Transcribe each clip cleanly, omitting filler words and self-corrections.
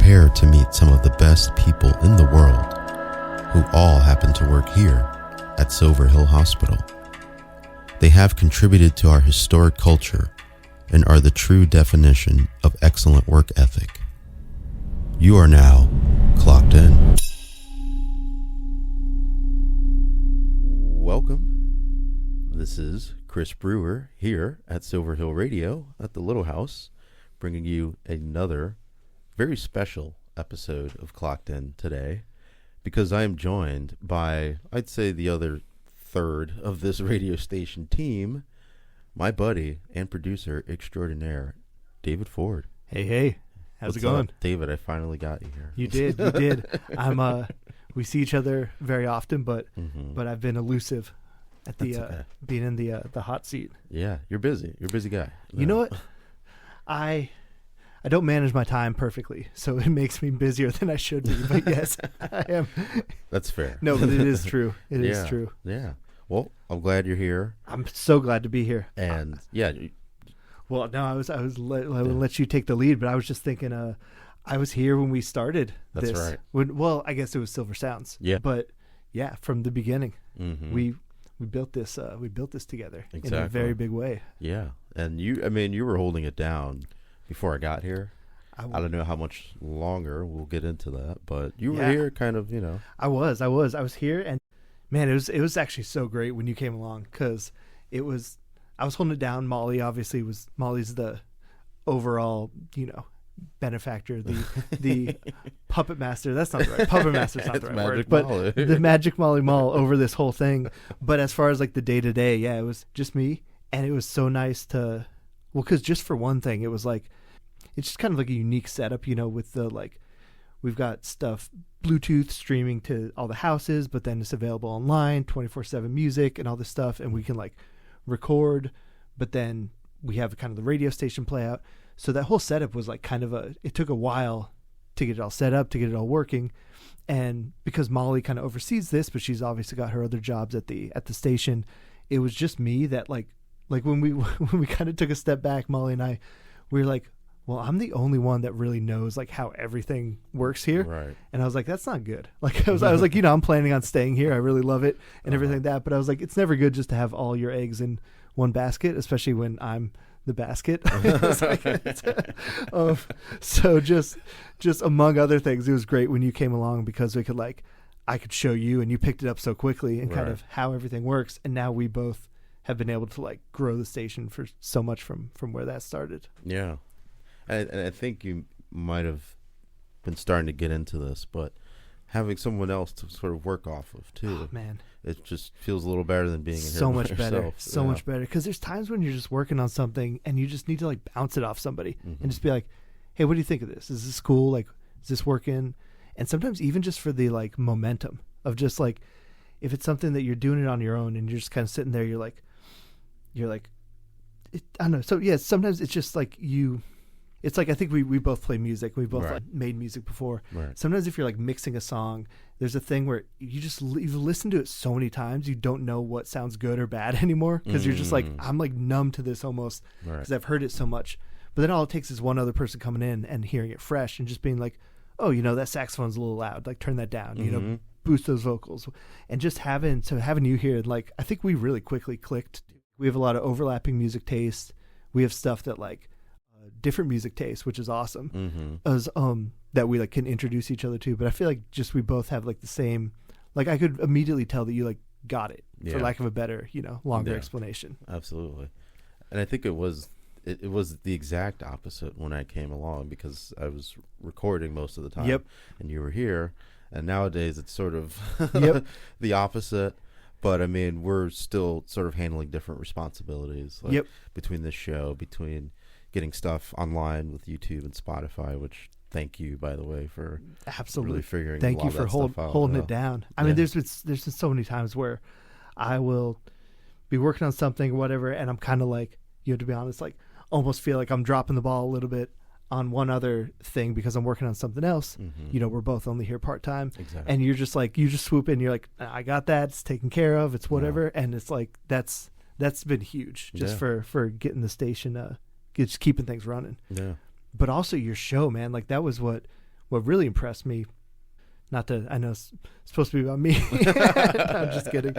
Prepare to meet some of the best people in the world who all happen to work here at Silver Hill Hospital. They have contributed to our historic culture and are the true definition of excellent work ethic. You are now clocked in. Welcome. This is Chris Brewer here at Silver Hill Radio at the Little House, bringing you another very special episode of Clocked In today, because I am joined by, I'd say, the other third of this radio station team, my buddy and producer extraordinaire, David Foarde. Hey. How's it going? David, I finally got you here. You did. We see each other very often, but I've been elusive at the being in the hot seat. Yeah, you're busy. You're a busy guy. You know what? I don't manage my time perfectly, so it makes me busier than I should be. But yes, I am. That's fair. No, but it is true. It is true. Yeah. Well, I'm glad you're here. I'm so glad to be here. And well, no, I will let you take the lead, but I was just thinking, I was here when we started this. That's right. I guess it was Silver Sounds. Yeah. But yeah, from the beginning, mm-hmm. we built this. We built this together in a very big way. Yeah, and you were holding it down before I got here. I don't know how much longer we'll get into that, but you were here, kind of, I was here, and man, it was actually so great when you came along, because I was holding it down. Molly's the overall, benefactor, the puppet master. That's not the right. Puppet master's not the right word, but the Magic Molly Mall over this whole thing. But as far as like the day to day, it was just me, and it was so nice to, because just for one thing, it was like, it's just kind of like a unique setup, with the we've got stuff Bluetooth streaming to all the houses, but then it's available online, 24/7 music and all this stuff, and we can record, but then we have kind of the radio station play out. So that whole setup was it took a while to get it all set up, to get it all working. And because Molly kind of oversees this, but she's obviously got her other jobs at the station, it was just me that when we kind of took a step back, Molly and I, we were like, well, I'm the only one that really knows how everything works here. Right. And I was like, that's not good. I was like, I'm planning on staying here. I really love it and everything that. But I was like, it's never good just to have all your eggs in one basket, especially when I'm the basket. So just among other things, it was great when you came along, because we could I could show you, and you picked it up so quickly, and kind of how everything works. And now we both have been able to grow the station for so much from where that started. Yeah. And I think you might have been starting to get into this, but having someone else to sort of work off of too, man, it just feels a little better than being in here so much yourself. Better, so much better. Because there's times when you're just working on something and you just need to bounce it off somebody and just be like, "Hey, what do you think of this? Is this cool? Is this working?" And sometimes even just for the momentum of just if it's something that you're doing it on your own and you're just kind of sitting there, you're like, I don't know. So yeah, sometimes it's just it's I think we both play music. We both made music before. Right. Sometimes if you're mixing a song, there's a thing where you've listened to it so many times, you don't know what sounds good or bad anymore, because you're just I'm numb to this almost, because I've heard it so much. But then all it takes is one other person coming in and hearing it fresh and just being like, oh, that saxophone's a little loud. Turn that down. Boost those vocals. And just having you here, I think we really quickly clicked. We have a lot of overlapping music tastes. We have stuff that different music tastes, which is awesome. As that we can introduce each other to. But I feel just we both have the same. I could immediately tell that you got it, for lack of a better longer explanation. Absolutely. And I think it was the exact opposite when I came along, because I was recording most of the time. Yep. And you were here, and nowadays it's sort of the opposite. But I mean, we're still sort of handling different responsibilities between this show, between getting stuff online with YouTube and Spotify, which thank you, by the way, for really figuring thank you for holding out. It down. I mean, there's been so many times where I will be working on something or whatever, and I'm kind of to be honest, almost feel like I'm dropping the ball a little bit on one other thing because I'm working on something else. We're both only here part-time. Exactly. And you're just you just swoop in, you're like, I got that, it's taken care of, it's whatever. And it's that's been huge just for getting the station, just keeping things running. Yeah. But also your show, man, that was what what really impressed me, not that I know it's supposed to be about me. I'm just kidding.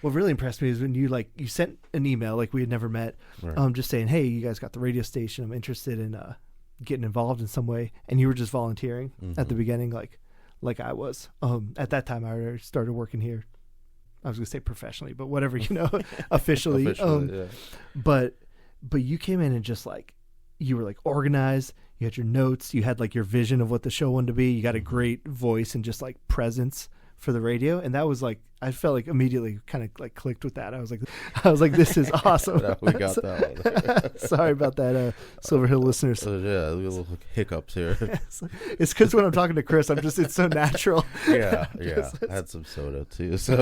What really impressed me is when you sent an email, like we had never met, Right. just saying, hey, you guys got the radio station. I'm interested in getting involved in some way. And you were just volunteering at the beginning, like I was. At that time, I already started working here. I was going to say professionally, but whatever, officially. Yeah. But you came in and just you were organized. You had your notes. You had your vision of what the show wanted to be. You got a great voice and just presence for the radio. And that was I felt immediately kind of clicked with that. I was like, this is awesome. We got that one. Sorry about that, Silver Hill listeners. Yeah, little hiccups here. It's because when I'm talking to Chris, it's so natural. Yeah. I had some soda too. So.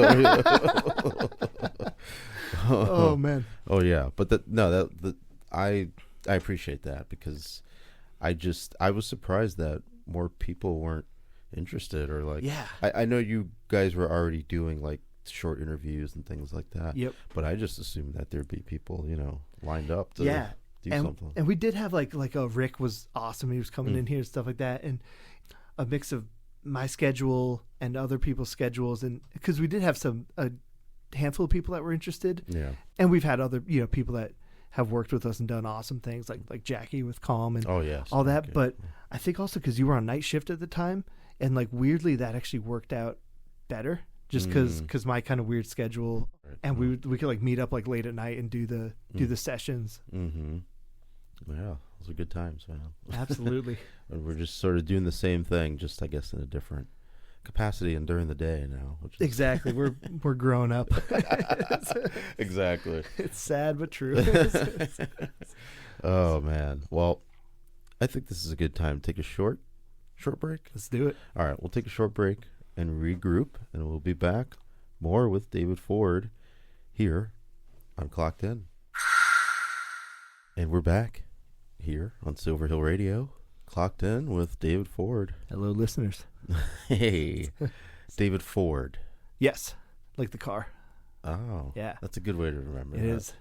Oh man. Oh yeah, but I appreciate that because I was surprised that more people weren't interested or yeah. I know you guys were already doing short interviews and things like that. Yep. But I just assumed that there'd be people, lined up to do something. And we did have Rick was awesome. He was coming in here and stuff like that, and a mix of my schedule and other people's schedules, and because we did have a handful of people that were interested. Yeah. And we've had other people that have worked with us and done awesome things like Jackie with Calm and all that. Okay. But I think also because you were on night shift at the time, and weirdly that actually worked out better just because my kind of weird schedule, and we could meet up late at night and do the sessions. Mm-hmm. Yeah, those are good times, man. Absolutely. And we're just sort of doing the same thing, just I guess in a different capacity and during the day now. Which is Exactly. We're growing up. Exactly. It's sad but true. Oh man. Well, I think this is a good time to take a short break. Let's do it. All right, we'll take a short break and regroup, and we'll be back more with David Foarde here on Clocked In. And we're back here on Silver Hill Radio, Clocked In with David Foarde. Hello, listeners. Hey, David Foarde. Yes, like the car. Oh, Yeah. that's a good way to remember It that. is.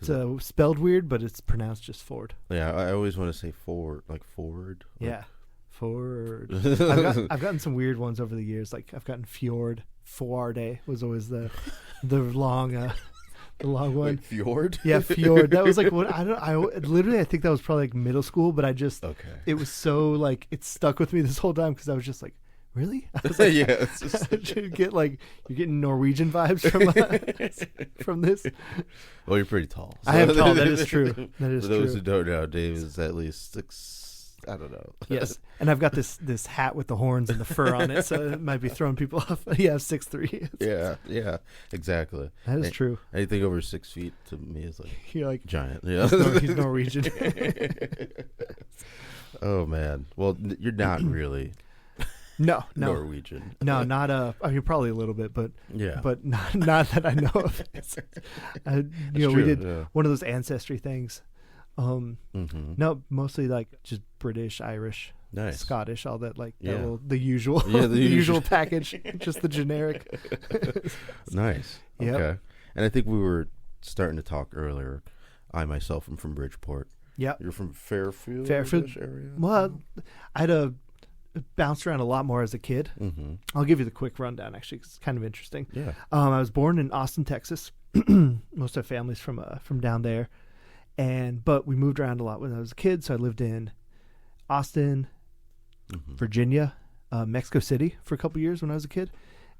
It's spelled weird, but it's pronounced just Ford. Yeah, I always want to say Ford, like Ford. Yeah, Ford. I've gotten some weird ones over the years. I've gotten Fjord. Foarde was always the long the long one. Wait, Fjord? Yeah, Fjord. That was what I literally I think that was probably middle school, but it was so it stuck with me this whole time because I was just really? I was Yeah, it's just you get you're getting Norwegian vibes from this. well, you're pretty tall. I am tall. That is true. That is For those true. who don't know, Dave is at least 6. I don't know. Yes, and I've got this hat with the horns and the fur on it, so it might be throwing people off. Yeah, 6'3". Yeah, exactly. That is true. Anything over 6 feet to me is You're giant. Yeah, he's Norwegian. Oh man. Well, you're not really No. Norwegian. No, not I mean, probably a little bit, but Yeah, but not that I know of. We true, did yeah. one of those ancestry things. Mm-hmm. No, mostly just British, Irish, Nice. Scottish, all that Yeah. the usual, Yeah, the usual package, just the generic. Nice. Yep. Okay. And I think we were starting to talk earlier. I myself am from Bridgeport. Yep. You're from Fairfield area? Well, I had bounced around a lot more as a kid. Mm-hmm. I'll give you the quick rundown, actually, 'cause it's kind of interesting. Yeah. I was born in Austin, Texas. Most of our family's from down there. But we moved around a lot when I was a kid. So I lived in Austin, Mm-hmm. Virginia, Mexico City for a couple years when I was a kid,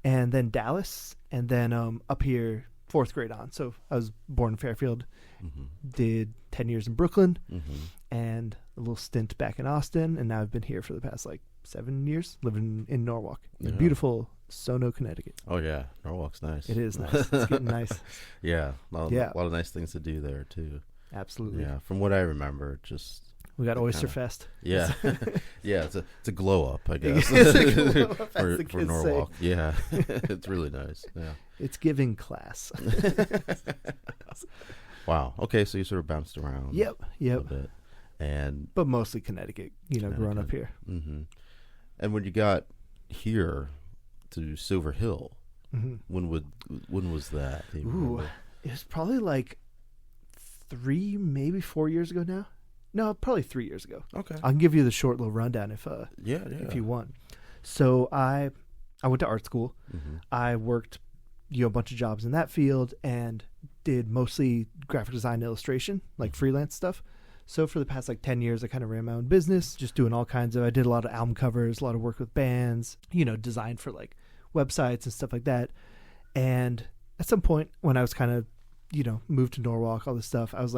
and then Dallas, and then up here 4th grade on. So I was born in Fairfield, Mm-hmm. did 10 years in Brooklyn, Mm-hmm. and a little stint back in Austin, and now I've been here for the past 7 years, living in Norwalk, Yeah. beautiful Sono, Connecticut. Oh yeah, Norwalk's nice. It is nice. It's getting nice. Yeah, a lot Yeah. of nice things to do there too. Absolutely. Yeah, from what I remember, just We got Oyster kinda- Fest. yeah, yeah. It's a glow up, I guess, It's a glow up, as the for kids Norwalk. Yeah, it's really nice. Yeah. It's giving class. Wow. Okay, so you sort of bounced around. Yep. A bit, and But mostly Connecticut, growing up here. mm-hmm. And when you got here to Silver Hill, Mm-hmm. when was that? Do you Ooh, remember? it was probably 3, maybe 4 years ago now. No, probably 3 years ago. Okay. I can give you the short little rundown if you want. So I went to art school. Mm-hmm. I worked a bunch of jobs in that field and did mostly graphic design, illustration, like freelance stuff. So for the past 10 years, I kind of ran my own business, just doing all kinds of, I did a lot of album covers, a lot of work with bands, designed for websites and stuff like that. And at some point when I was kind of, moved to Norwalk, all this stuff, I was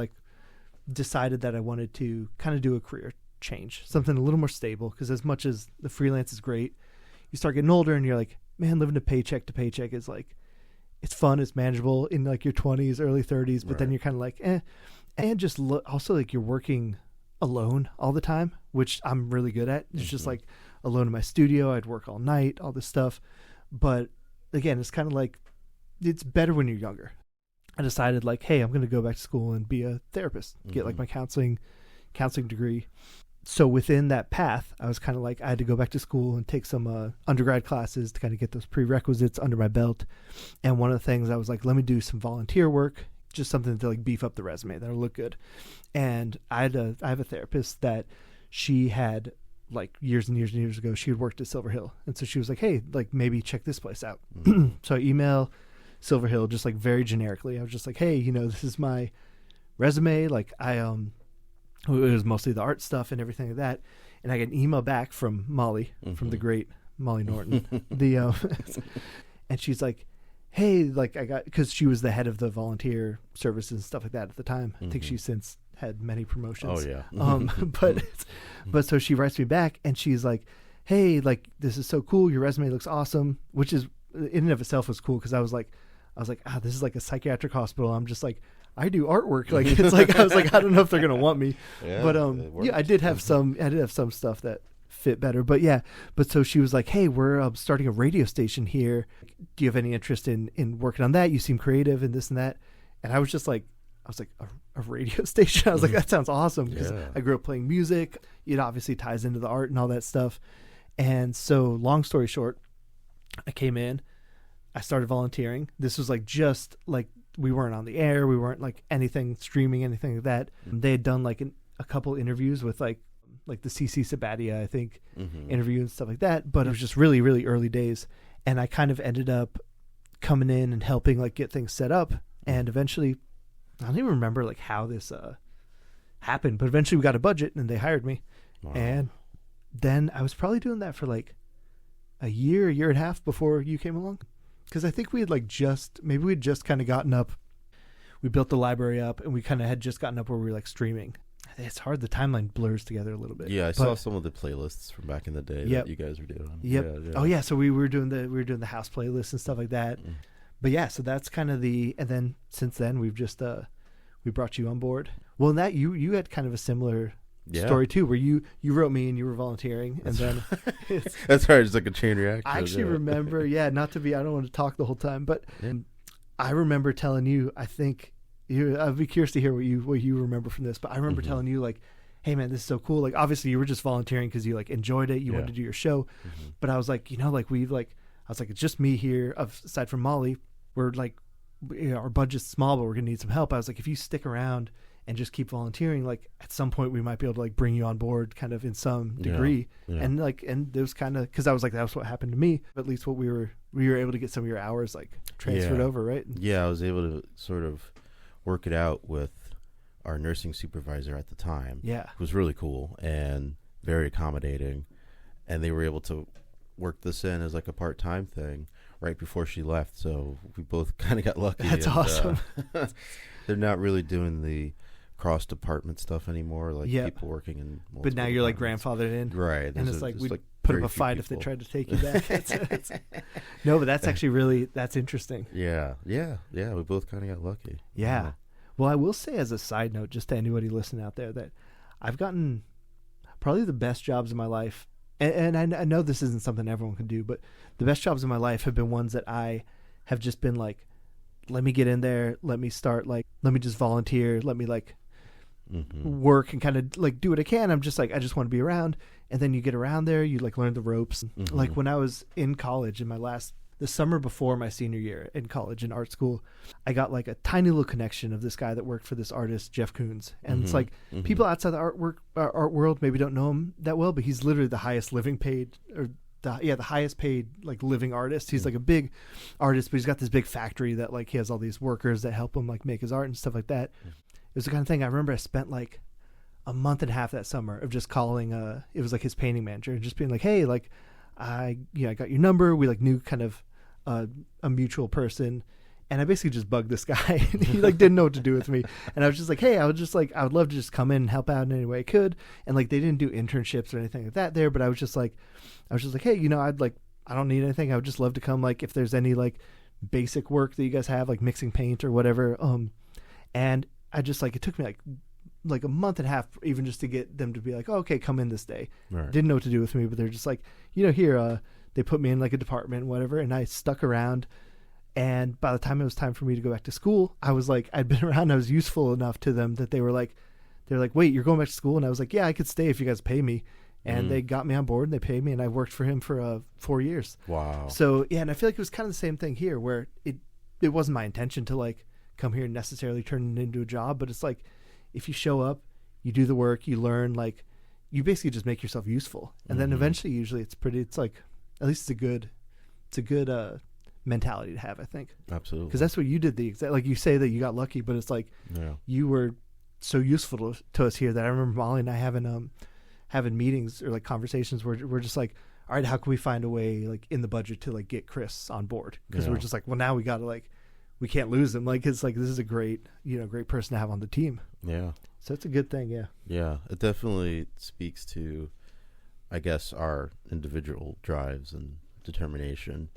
decided that I wanted to kind of do a career change, something a little more stable. Because as much as the freelance is great, you start getting older and you're like, man, living a paycheck to paycheck is it's fun, it's manageable in your 20s, early 30s, but then you're kind of eh. And just also you're working alone all the time, which I'm really good at. It's just alone in my studio. I'd work all night, all this stuff. But again, it's kind of it's better when you're younger. I decided hey, I'm going to go back to school and be a therapist, get my counseling degree. So within that path, I was kind of I had to go back to school and take some undergrad classes to kind of get those prerequisites under my belt. And one of the things I was let me do some volunteer work, just something to beef up the resume that'll look good. And I have a therapist that she had years and years and years ago, she had worked at Silver Hill. And so she was hey, maybe check this place out. So I email Silver Hill just very generically. I was just hey, this is my resume. It was mostly the art stuff and everything like that. And I get an email back from Molly, from the great Molly Norton. And she's hey, I got, because she was the head of the volunteer services and stuff like that at the time. I think she's since had many promotions. Oh yeah. But so she writes me back and she's hey, this is so cool. Your resume looks awesome, which is in and of itself was cool. Cause I was this is a psychiatric hospital. I'm just I do artwork. It's I was I don't know if they're going to want me, but I did have some stuff that fit better, but so she was hey, we're starting a radio station here. Do you have any interest in working on that? You seem creative and this and that. And I was just a radio station. I was that sounds awesome, because I grew up playing music. It obviously ties into the art and all that stuff. And so long story short, I came in, I started volunteering. This was just we weren't on the air. We weren't anything streaming, anything like that. They had done a couple interviews with the CC Sabatia, I think, interview and stuff like that. But it was just really, really early days. And I kind of ended up coming in and helping get things set up. And eventually, I don't even remember how this happened, but eventually we got a budget and they hired me. Wow. And then I was probably doing that for a year and a half before you came along. Because I think we had we'd just kind of gotten up. We built the library up and we kind of had just gotten up where we were streaming. It's hard. The timeline blurs together a little bit. Yeah, I saw some of the playlists from back in the day that you guys were doing. Yep. Yeah. Oh yeah. So we were doing the house playlist and stuff like that. But yeah, so that's kind of and then since then we've just we brought you on board. Well, in that you had kind of a similar story too, where you wrote me and you were volunteering, and then that's right. It's a chain reaction. I actually remember, not to be. I don't want to talk the whole time, but I remember telling you. I think I'd be curious to hear what you remember from this. But I remember telling you hey man, this is so cool. Obviously you were just volunteering because you enjoyed it. You wanted to do your show, but I was we've I was it's just me here. Aside from Molly, we're our budget's small, but we're gonna need some help. I was if you stick around and just keep volunteering, at some point we might be able to bring you on board kind of in some degree. And and it was kind of, because I was that was what happened to me. At least what we were able to get some of your hours transferred over, right? Yeah, I was able to sort of work it out with our nursing supervisor at the time. Yeah. It was really cool and very accommodating. And they were able to work this in as a part-time thing right before she left. So we both kind of got lucky. That's awesome. They're not really doing the cross-department stuff anymore, people working in multiple but now you're departments. grandfathered in. Right. And it's we'd put up a fight if they tried to take you back. No, but that's actually that's interesting. Yeah. We both kind of got lucky. Yeah. Well, I will say as a side note, just to anybody listening out there, that I've gotten probably the best jobs in my life. And I know this isn't something everyone can do, but the best jobs in my life have been ones that I have just been let me get in there, let me start, let me just volunteer, let me work and kind of do what I can. I'm just I just want to be around. And then you get around there, you learn the ropes. When I was in college in my last the summer before my senior year in college in art school, I got like a tiny little connection of this guy that worked for this artist, Jeff Koons. And it's like people outside the art world maybe don't know him that well, but he's literally the highest living paid or the highest paid like living artist. He's like a big artist, but he's got this big factory that like he has all these workers that help him like make his art and stuff like that. It was the kind of thing I remember I spent like a month and a half that summer of just calling it was like his painting manager and just being like, hey, like I got your number. We like knew kind of a mutual person, and I basically just bugged this guy. And he like didn't know what to do with me, and I was just like, hey, I would love to just come in and help out in any way I could. And like they didn't do internships or anything like that there, but I was just like, hey, you know, I don't need anything. I would just love to come, like if there's any like basic work that you guys have, like mixing paint or whatever. And I just like, it took me like a month and a half even just to get them to be like, oh, okay, come in this day. Right. Didn't know what to do with me, but they're just like, you know, here, they put me in like a department, whatever. And I stuck around. And by the time it was time for me to go back to school, I was like, I'd been around. I was useful enough to them that they're like, wait, you're going back to school? And I was like, yeah, I could stay if you guys pay me. And they got me on board and they paid me, and I worked for him for 4 years. Wow. So yeah. And I feel like it was kind of the same thing here where it wasn't my intention to like come here and necessarily turn it into a job, but it's like, if you show up, you do the work, you learn, like you basically just make yourself useful. And then eventually, usually it's like, at least it's a good mentality to have, I think. Absolutely. Because that's what you did like you say that you got lucky, but it's like you were so useful to us here that I remember Molly and I having meetings or like conversations where we're just like, all right, how can we find a way like in the budget to like get Chris on board? Because we're just like, well, now we got to like, we can't lose him. Like, it's like, this is a great person to have on the team. Yeah. So it's a good thing. Yeah. Yeah. It definitely speaks to, I guess, our individual drives and determination,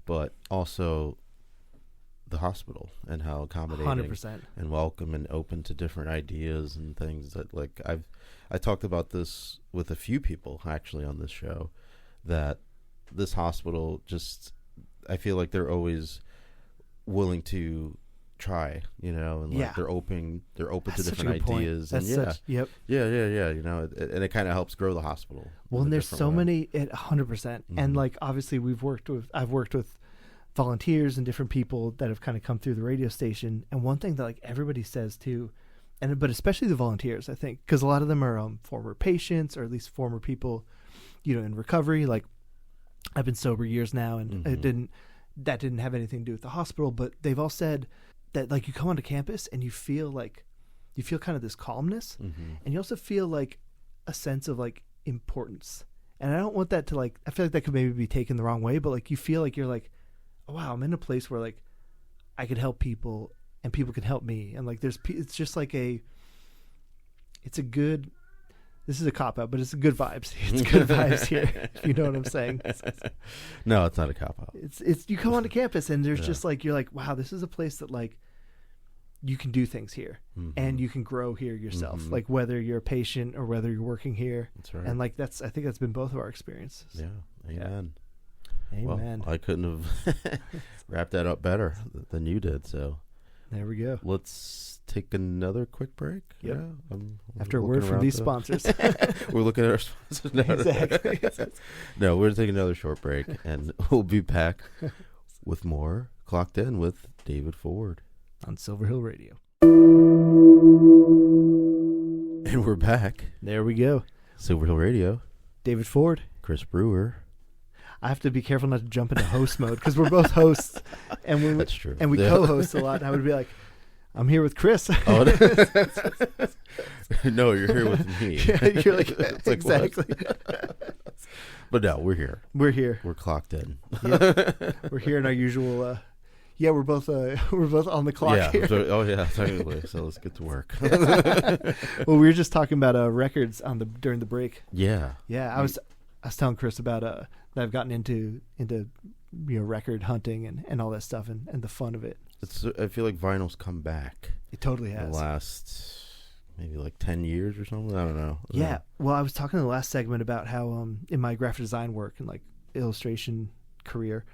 but also the hospital and how accommodating 100%. And welcome and open to different ideas and things that like I talked about this with a few people actually on this show, that this hospital just, I feel like they're always willing to try, you know, and like they're open That's to different ideas. That's and yep. Yeah, you know, and it kind of helps grow the hospital. Well, and there's so many, 100%. And like, obviously I've worked with volunteers and different people that have kind of come through the radio station. And one thing that like everybody says too, but especially the volunteers, I think, because a lot of them are former patients or at least former people, you know, in recovery. Like I've been sober years now, and that didn't have anything to do with the hospital, but they've all said that like you come onto campus and you feel kind of this calmness, and you also feel like a sense of like importance. And I don't want that to like, I feel like that could maybe be taken the wrong way, but like you feel like you're like, oh, wow, I'm in a place where like I could help people and people can help me. And like it's just like this is a cop-out, but it's a good vibes. It's good vibes here. You know what I'm saying? No, it's not a cop-out. It's you come onto campus and there's just like, you're like, wow, this is a place that like you can do things here and you can grow here yourself. Like whether you're a patient or whether you're working here. That's right. And like I think that's been both of our experiences. Yeah. Amen. Yeah. Amen. Well, I couldn't have wrapped that up better than you did. So there we go. Let's take another quick break. Yep. Yeah. After a word from these sponsors. We're looking at our sponsors. No, exactly. No, we're taking another short break, and we'll be back with more Clocked In with David Foarde on Silver Hill Radio. And we're back. There we go. Silver Hill Radio. David Foarde. Chris Brewer. I have to be careful not to jump into host mode because we're both hosts, and that's true. And we co-host a lot. And I would be like, I'm here with Chris. Oh, no, you're here with me. Yeah, you're like, exactly. But no, we're here. We're here. We're clocked in. Yep. We're here in our usual. We're both on the clock here. Technically. So let's get to work. Well, we were just talking about records during the break. Yeah. Yeah, I was telling Chris about that I've gotten into record hunting and all that stuff and the fun of it. I feel like vinyl's come back. It totally has. The last maybe like 10 years or something. I don't know. Yeah. Well, I was talking in the last segment about how in my graphic design work and like illustration career,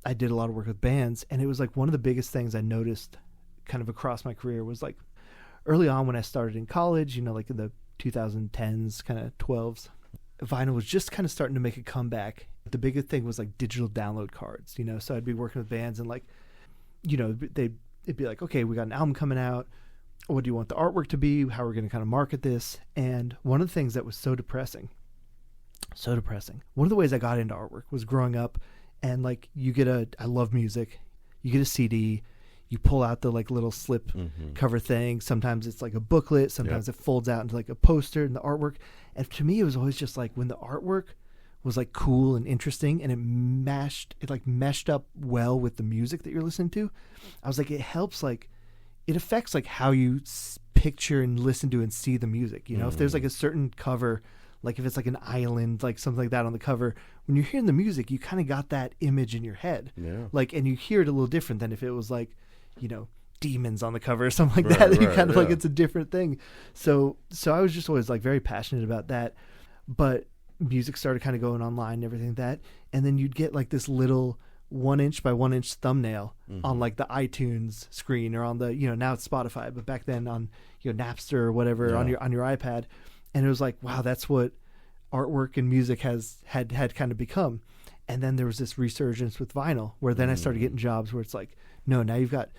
I did a lot of work with bands, and it was like one of the biggest things I noticed kind of across my career was like early on when I started in college, like in the 2010s, kind of 12s, vinyl was just kind of starting to make a comeback. The biggest thing was like digital download cards, you know. So I'd be working with bands and like, you know, it'd be like, okay, we got an album coming out. What do you want the artwork to be? How are we going to kind of market this? And one of the things that was so depressing. One of the ways I got into artwork was growing up, and like I love music. You get a CD, you pull out the like little slip cover thing. Sometimes it's like a booklet. Sometimes it folds out into like a poster and the artwork. And to me, it was always just like when the artwork was like cool and interesting and it meshed up well with the music that you're listening to. I was like, it affects like how you picture and listen to and see the music. You know, if there's like a certain cover, like if it's like an island, like something like that on the cover, when you're hearing the music, you kind of got that image in your head. Yeah. Like, and you hear it a little different than if it was like, you know, demons on the cover or something like that. You kind of like, it's a different thing. So I was just always like very passionate about that. But music started kind of going online and everything like that. And then you'd get like this little 1" by 1" thumbnail on like the iTunes screen or on the, you know, now it's Spotify, but back then on, you know, Napster or whatever on your iPad. And it was like, wow, that's what artwork and music had kind of become. And then there was this resurgence with vinyl where then I started getting jobs where it's like, no, now you've got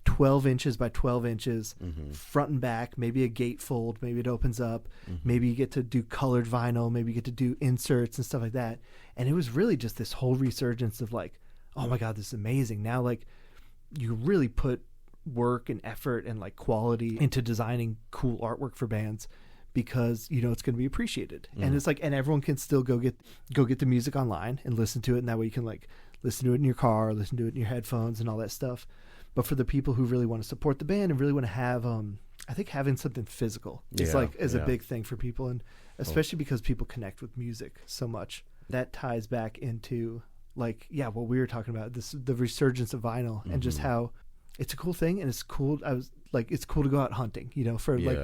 12 inches by 12 inches front and back, maybe a gatefold, maybe it opens up, maybe you get to do colored vinyl, maybe you get to do inserts and stuff like that. And it was really just this whole resurgence of like, oh my God, this is amazing. Now, like, you really put work and effort and like quality into designing cool artwork for bands because, you know, it's going to be appreciated. And it's like, and everyone can still go get the music online and listen to it. And that way you can like listen to it in your car, listen to it in your headphones and all that stuff. But for the people who really want to support the band and really want to have, I think having something physical is a big thing for people. And especially because people connect with music so much. That ties back into like, what we were talking about, the resurgence of vinyl and just how it's a cool thing. And it's cool. It's cool to go out hunting, you know, for like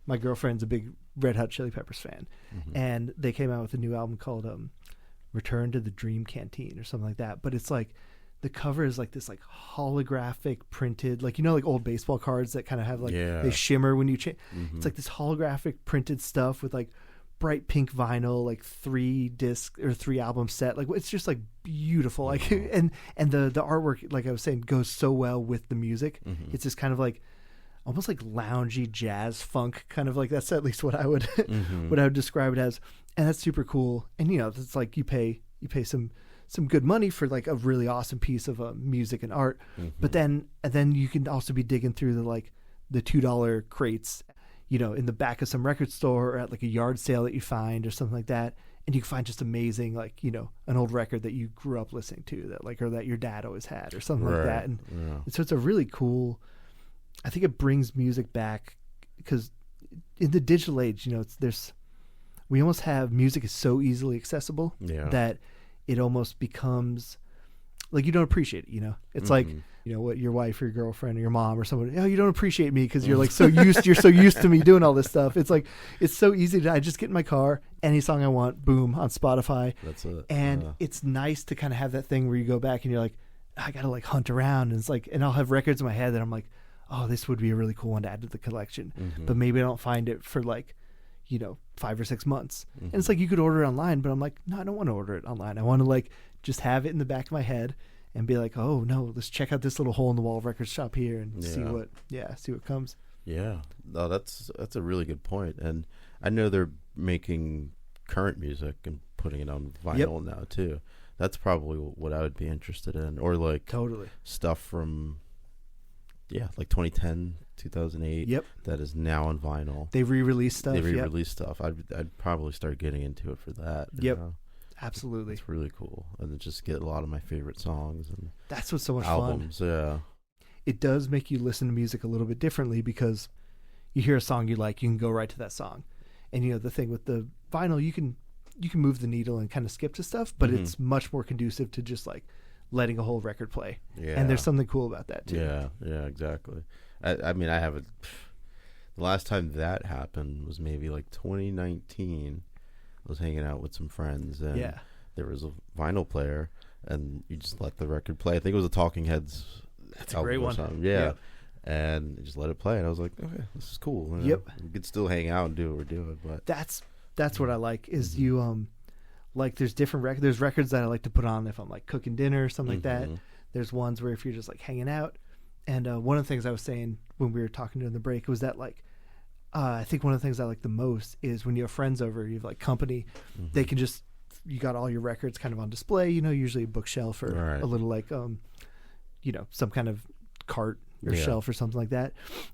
my girlfriend's a big Red Hot Chili Peppers fan and they came out with a new album called Return to the Dream Canteen or something like that. But it's like, the cover is like this like holographic printed, like, you know, like old baseball cards that kind of have like, they shimmer when you change. It's like this holographic printed stuff with like bright pink vinyl, like 3-disc or 3-album set. Like it's just like beautiful. Like, and the artwork, like I was saying, goes so well with the music. It's just kind of like almost like loungy jazz funk kind of like, that's at least what I would, what I would describe it as. And that's super cool. And, you know, it's like you pay some good money for like a really awesome piece of music and art. But then you can also be digging through the $2 crates, you know, in the back of some record store or at like a yard sale that you find or something like that. And you can find just amazing, like, you know, an old record that you grew up listening to that like, or that your dad always had or something like that. And so it's a really cool, I think it brings music back because in the digital age, you know, we almost have music is so easily accessible that it almost becomes like you don't appreciate it, you know. It's like, you know, what your wife or your girlfriend or your mom or someone, you don't appreciate me because you're like you're so used to me doing all this stuff. It's like it's so easy I just get in my car, any song I want, boom, on Spotify. That's it. And it's nice to kind of have that thing where you go back and you're like, I gotta like hunt around, and it's like, and I'll have records in my head that I'm like, oh, this would be a really cool one to add to the collection, but maybe I don't find it for like, you know, 5 or 6 months. And it's like you could order it online, but I'm like, no, I don't want to order it online. I want to like just have it in the back of my head and be like, oh no, let's check out this little hole in the wall record shop here and see what comes. Yeah. No, that's a really good point. And I know they're making current music and putting it on vinyl now too. That's probably what I would be interested in, or like totally stuff from like 2010, 2008 that is now on vinyl. They re-release stuff. Stuff. I'd probably start getting into it for that. You know? Absolutely. It's really cool. And then just get a lot of my favorite songs and that's what's so much albums. fun. Yeah. It does make you listen to music a little bit differently because you hear a song you like, you can go right to that song. And you know, the thing with the vinyl, you can move the needle and kind of skip to stuff, but it's much more conducive to just like letting a whole record play. Yeah. And there's something cool about that too. Yeah, exactly. I mean, I have the last time that happened was maybe like 2019. I was hanging out with some friends and there was a vinyl player and you just let the record play. I think it was a Talking Heads. That's a great one. Yeah. And just let it play. And I was like, okay, this is cool. You know? We could still hang out and do what we're doing. But that's what I like is you, like there's different records. There's records that I like to put on if I'm like cooking dinner or something like that. There's ones where if you're just like hanging out. And one of the things I was saying when we were talking during the break was that like I think one of the things I like the most is when you have friends over, you have like company, they can just, you got all your records kind of on display, you know, usually a bookshelf or a little like, you know, some kind of cart or shelf or something like that.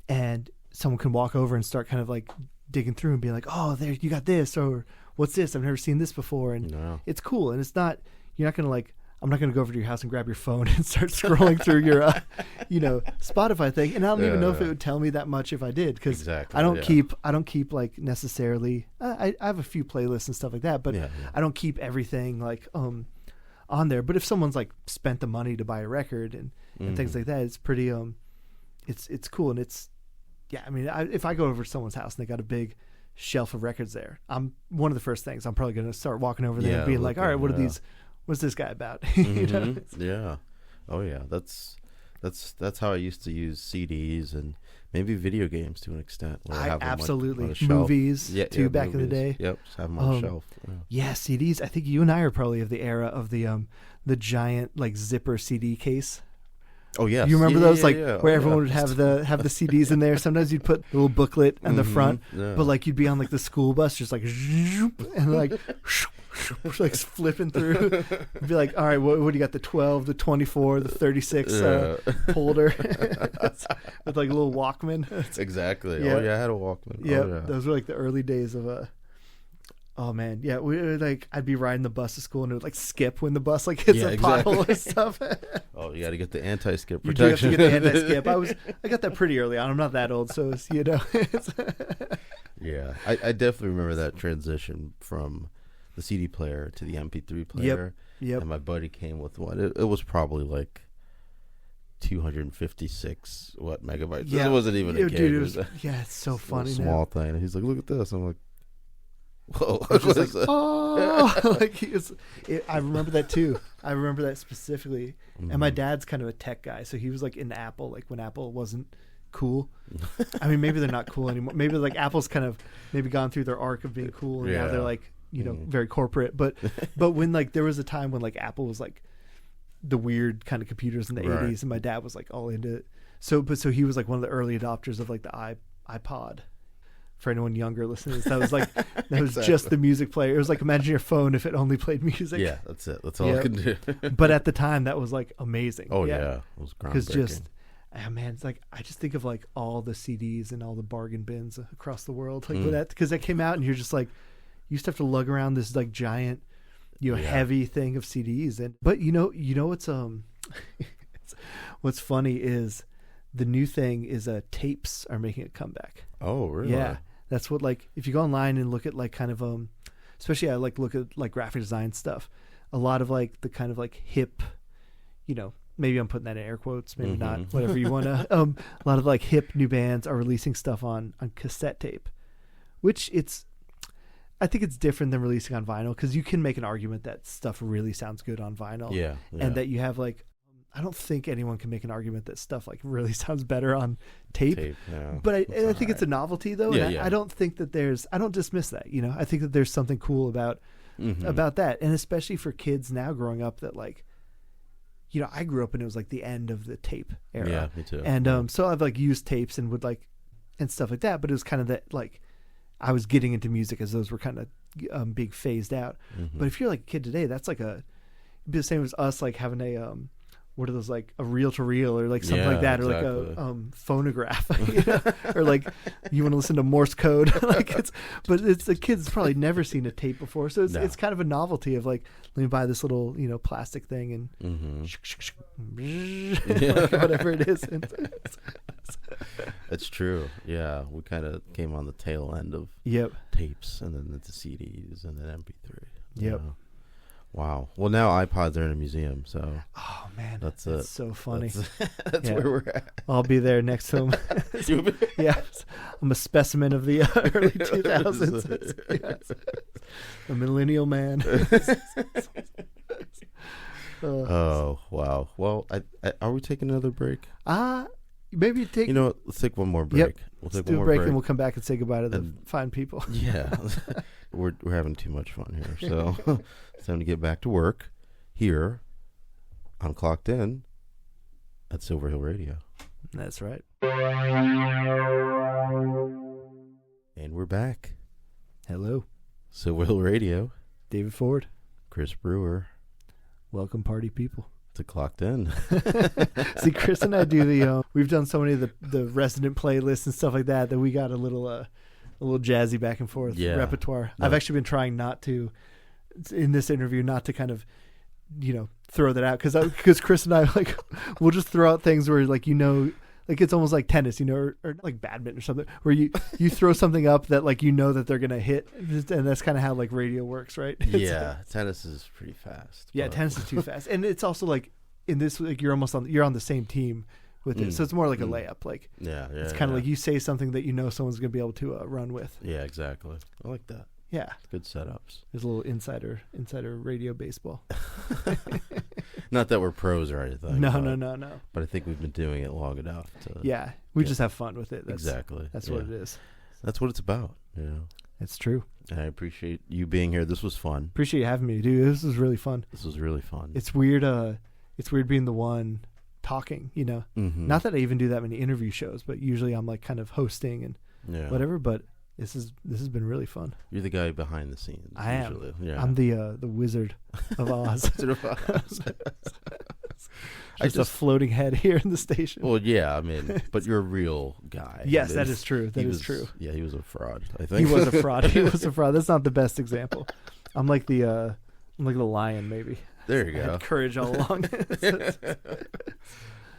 And someone can walk over and start kind of like digging through and be like, oh, there, you got this, or what's this? I've never seen this before. And it's cool. And it's not, you're not going to like, I'm not going to go over to your house and grab your phone and start scrolling through your, you know, Spotify thing. And I don't even know if it would tell me that much if I did, because I don't keep like necessarily. I have a few playlists and stuff like that, but I don't keep everything like on there. But if someone's like spent the money to buy a record and things like that, it's pretty it's cool. And it's I mean, if I go over to someone's house and they got a big shelf of records there, I'm one of the first things I'm probably going to start walking over there and being like, all right, what are these? What's this guy about? You know? Yeah. Oh yeah. That's how I used to use CDs and maybe video games to an extent. Where I have absolutely on a shelf. Movies too back in the day. Yep. Just have them on the shelf. Yeah, CDs. I think you and I are probably of the era of the giant like zipper CD case. Oh yes. You remember those where everyone would have the CDs in there. Sometimes you'd put a little booklet on the front, but like you'd be on like the school bus, just like and like. Like flipping through, be like, all right, what do you got? The 12, the 24, the 36 holder with like a little Walkman. Exactly. Yeah. Oh yeah, I had a Walkman. Yeah, oh, yeah. Those were like the early days of oh man, yeah, we like I'd be riding the bus to school and it would like skip when the bus like hits a pothole and stuff. Oh, you got to get the anti-skip You protection. do have to get the anti-skip. I got that pretty early on. I'm not that old, so it's, you know. Yeah, I definitely remember that transition from the CD player to the MP3 player. Yep. And my buddy came with one. It was probably like 256 megabytes. Yeah. It wasn't even a gig. Dude, it's so funny. Small thing. And he's like, look at this. I'm like, whoa. Just like, oh, like I remember that too. I remember that specifically. And my dad's kind of a tech guy, so he was like in Apple, like when Apple wasn't cool. I mean, maybe they're not cool anymore. Maybe like Apple's kind of maybe gone through their arc of being cool, and now they're like, you know, very corporate. But when like there was a time when like Apple was like the weird kind of computers in the 80s, and my dad was like all into it. So he was like one of the early adopters of like the iPod. For anyone younger listening, that was like that was just the music player. It was like imagine your phone if it only played music. Yeah, that's it. That's all I can do. But at the time, that was like amazing. Oh yeah, it was groundbreaking. Because man, it's like I just think of like all the CDs and all the bargain bins across the world, like with that, because that came out and you're just like you used to have to lug around this like giant, you know, heavy thing of CDs. And but you know what's what's funny is the new thing is tapes are making a comeback. Oh really? Yeah. That's what, like, if you go online and look at like kind of especially I like look at like graphic design stuff, a lot of like the kind of like hip, you know, maybe I'm putting that in air quotes, maybe not, whatever you want to. A lot of like hip new bands are releasing stuff on cassette tape, which I think it's different than releasing on vinyl, because you can make an argument that stuff really sounds good on vinyl. Yeah. And that you have like, I don't think anyone can make an argument that stuff like really sounds better on tape. Yeah. But I think it's a novelty though. Yeah, and I don't think that I don't dismiss that, you know. I think that there's something cool about that. And especially for kids now growing up that like, you know, I grew up and it was like the end of the tape era. Yeah, me too. And so I've like used tapes and would like, and stuff like that. But it was kind of that like, I was getting into music as those were kind of being phased out. But if you're like a kid today, that's like it'd be the same as us like having a what are those, like a reel to reel or like something like that, or like a phonograph, you know? Or like you want to listen to Morse code. Like but it's the kids probably never seen a tape before, so it's kind of a novelty of like, let me buy this little, you know, plastic thing and like whatever it is. That's true. Yeah, we kind of came on the tail end of tapes, and then the CDs, and then MP3. Yep. Know? Wow. Well, now iPods are in a museum, so. Oh man, that's so funny. That's where we're at. I'll be there next to him. Yeah, I'm a specimen of the early 2000s. A millennial man. Oh wow. Well, are we taking another break? Maybe take. You know what? Let's take one more break. Yep. We'll take one more break, and we'll come back and say goodbye to the fine people. Yeah. we're having too much fun here. So it's time to get back to work here on Clocked In at Silver Hill Radio. That's right. And we're back. Hello. Silver Hill Radio. David Foarde. Chris Brewer. Welcome, party people. To Clocked In. See, Chris and I do the, we've done so many of the resident playlists and stuff like that we got a little jazzy back and forth repertoire. No. I've actually been trying not to, in this interview, not to kind of, throw that out. Because Chris and I, like, we'll just throw out things where, like, like it's almost like tennis, or like badminton or something, where you throw something up that, like, that they're going to hit. And that's kind of how, like, radio works, right? Yeah. Tennis is pretty fast. Yeah, tennis is too fast. And it's also like in this, like, you're on the same team with it. So it's more like a layup. Like, it's kind of like you say something that someone's going to be able to run with. Yeah, exactly. I like that. Yeah. Good setups. There's a little insider radio baseball. Not that we're pros or anything. No. But I think we've been doing it long enough to. We just have fun with it. Exactly. That's what it is. That's what it's about. It's true. And I appreciate you being here. This was fun. Appreciate you having me, dude. This was really fun. This was really fun. It's weird. It's weird being the one talking. Mm-hmm. Not that I even do that many interview shows, but usually I'm like kind of hosting and whatever. But this has been really fun. You're the guy behind the scenes. I usually. am. Yeah. I'm the Wizard of Oz. Just a floating head here in the station. Well, yeah, I mean, but you're a real guy. Yes, that is true. That is true. Yeah, he was a fraud, I think. He was a fraud. That's not the best example. I'm like the lion, maybe. There you go. I had courage all along.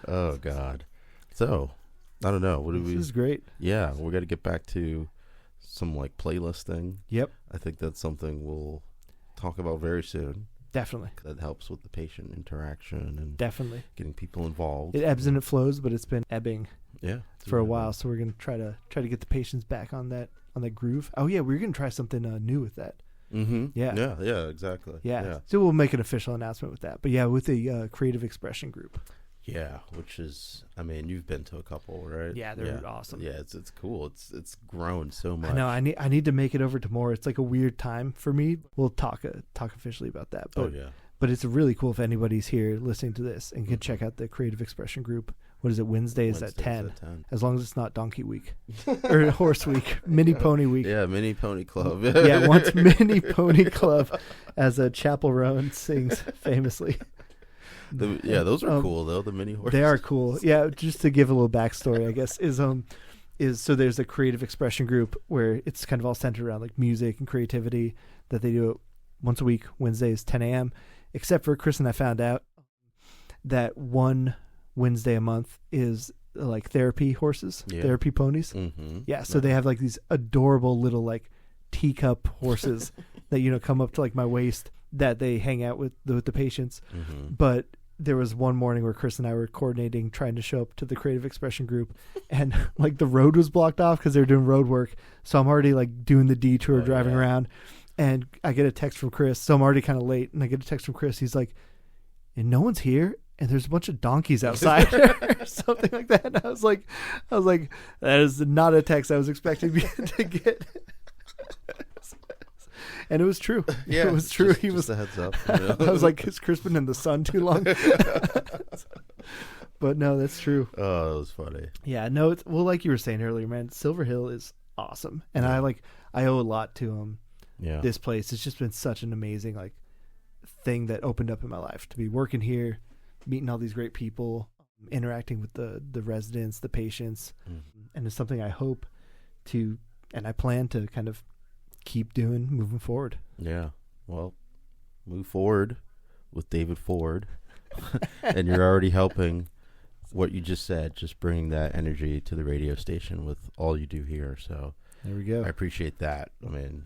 Oh God. So, I don't know. This is great. Yeah, we got to get back to some like playlisting. Yep. I think that's something we'll talk about very soon. Definitely. That helps with the patient interaction and definitely getting people involved. It ebbs and it flows, but it's been ebbing. Yeah. For a while, so we're gonna try to get the patients back on that groove. Oh yeah, we're gonna try something new with that. Mm-hmm. Yeah. Yeah. Exactly. Yeah. So we'll make an official announcement with that. But yeah, with the creative expression group. Yeah, which is, I mean, you've been to a couple, right? Yeah, they're awesome. Yeah, it's cool. It's grown so much. I know. I need to make it over to more. It's like a weird time for me. We'll talk officially about that. But, But it's really cool if anybody's here listening to this and can check out the creative expression group. What is it? Wednesdays at 10. As long as it's not Donkey Week or Horse Week, Mini Pony Week. Yeah, Mini Pony Club. Yeah, once Mini Pony Club, as Chapel Roan sings famously. Those are cool though. The mini horses. They are cool. Yeah, just to give a little backstory, I guess is so there's a creative expression group where it's kind of all centered around like music and creativity that they do it once a week, Wednesdays 10 a.m. Except for Chris and I found out that one Wednesday a month is like therapy horses, therapy ponies. Mm-hmm. Yeah, so they have like these adorable little like teacup horses that come up to like my waist that they hang out with the patients, but. There was one morning where Chris and I were coordinating, trying to show up to the creative expression group, and like the road was blocked off because they're doing road work. So I'm already like doing the detour, driving around, and I get a text from Chris. So I'm already kind of late, and I get a text from Chris. He's like, "And no one's here, and there's a bunch of donkeys outside," or something like that. And I was like, that is not a text I was expecting to get. And it was true. Yeah, it was true. He was a heads up. I was like, has Chris been in the sun too long? But no, that's true. Oh, that was funny. Yeah, no, like you were saying earlier, man, Silver Hill is awesome, and I owe a lot to this place. It's just been such an amazing like thing that opened up in my life to be working here, meeting all these great people, interacting with the residents, the patients, and it's something I hope to, and I plan to kind of keep doing moving forward. Yeah. Well, move forward with David Foarde. And you're already helping what you just said, just bringing that energy to the radio station with all you do here. So there we go. I appreciate that. I mean,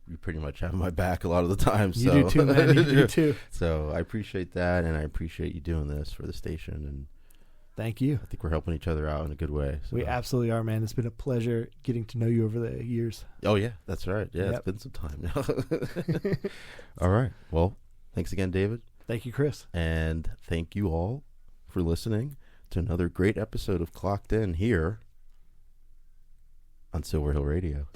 you pretty much have my back a lot of the time. You do too, man. You do too. So I appreciate that, and I appreciate you doing this for the station. And thank you. I think we're helping each other out in a good way. So. We absolutely are, man. It's been a pleasure getting to know you over the years. Oh, yeah. That's right. Yeah, It's been some time now. All right. Well, thanks again, David. Thank you, Chris. And thank you all for listening to another great episode of Clocked In here on Silver Hill Radio.